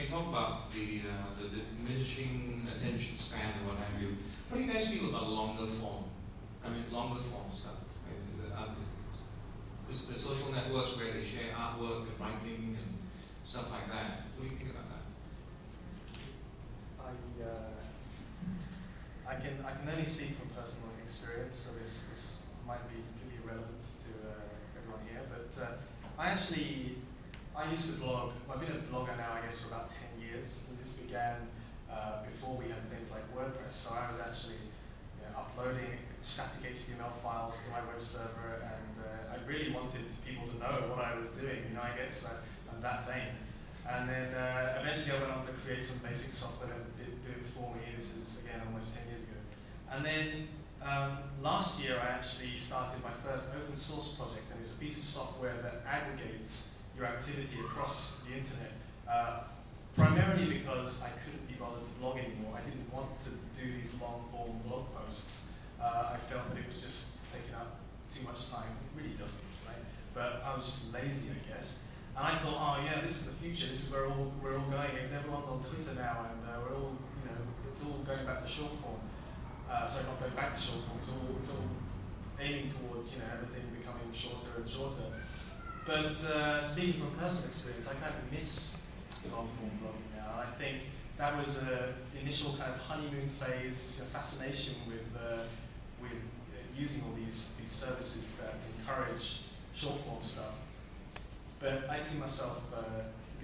talk about the diminishing attention span and what have you. What do you guys feel about longer form? I mean, longer form stuff. The social networks where they share artwork and writing and stuff like that. What do you think about that? I can only speak from personal experience, so this might be completely irrelevant to everyone here. But I used to blog. Well, I've been a blogger now, I guess, for about 10 years. And this began before we had things like WordPress. So I was actually uploading static HTML files to my web server, and I really wanted people to know what I was doing. I guess I'm that vain. And then eventually I went on to create some basic software that did do it for me. This is, again, almost 10 years ago. And then last year I actually started my first open source project, and it's a piece of software that aggregates your activity across the internet. Primarily because I couldn't be bothered to blog anymore. I didn't want to do these long form blog posts. I felt that it was just taking up too much time. It really doesn't, right? But I was just lazy, I guess. And I thought, oh yeah, this is the future. This is where we're all going. Because everyone's on Twitter now, and we're all, it's all going back to short form. Sorry, not going back to short form. It's all aiming towards, everything becoming shorter and shorter. But speaking from personal experience, I kind of miss long form blogging now. I think that was the initial kind of honeymoon phase, fascination with using all these services that encourage short form stuff. But I see myself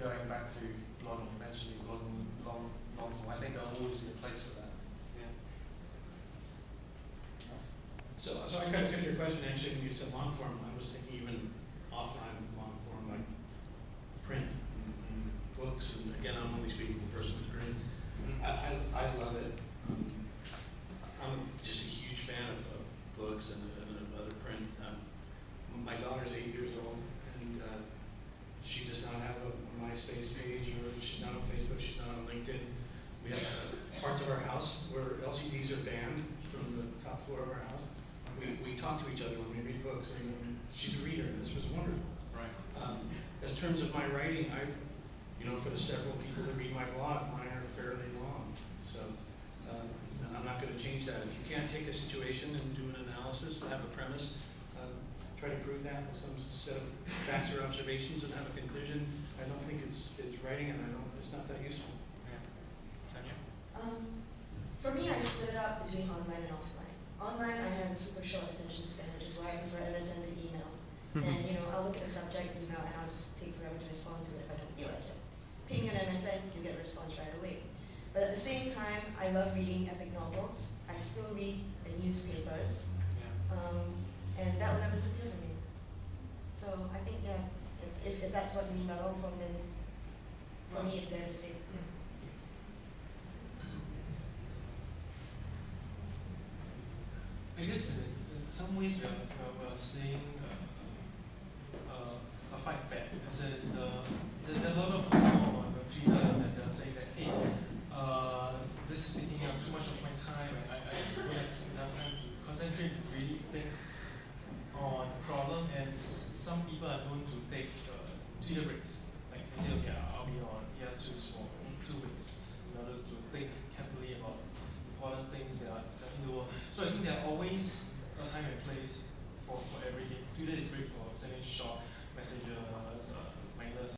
going back to blogging eventually, blogging long form. I think there'll always be a place for that. Yeah. So I kind of took your question actually when you said long form. I was thinking even offline long form, like print and books. And again, I'm only speaking from personal experience. I love it. I'm just a huge fan of books and other print. My daughter's 8 years old, and she does not have a MySpace page, or she's not on Facebook, she's not on LinkedIn. We have parts of our house where LCDs are banned from the top floor of our house. We talk to each other when we read books. She's a reader, and this was wonderful. Right. As terms of my writing, for the several people that read my blog, mine are fairly long. So and I'm not going to change that. If you can't take a situation and do an analysis, have a premise, try to prove that with some set of facts or observations and have a conclusion, I don't think it's writing, and it's not that useful. Yeah. Tanya? For me, I split it up between online and offline. Online, I have a super short attention span, which is why I prefer MSN to email. And I'll look at the subject email, and I'll just take forever to respond to it if I don't feel like it. Ping you an MSN, you get a response right away. But at the same time, I love reading epic novels. I still read the newspapers. And that will never disappear from me. So I think, if that's what you mean by long form, then for me it's there to stay. I guess in some ways we are seeing a fight back. There's a lot of people on Twitter that are saying that, hey, this is taking up too much of my time, and I don't have enough time to concentrate, really think on the problem. And some people are going to take Twitter breaks. Like they say, okay, I'll be on hiatus for 2 weeks in order to think carefully about important things that are in the world. So I think there are always a time and place for everything. Twitter is great for sending short messages, mindless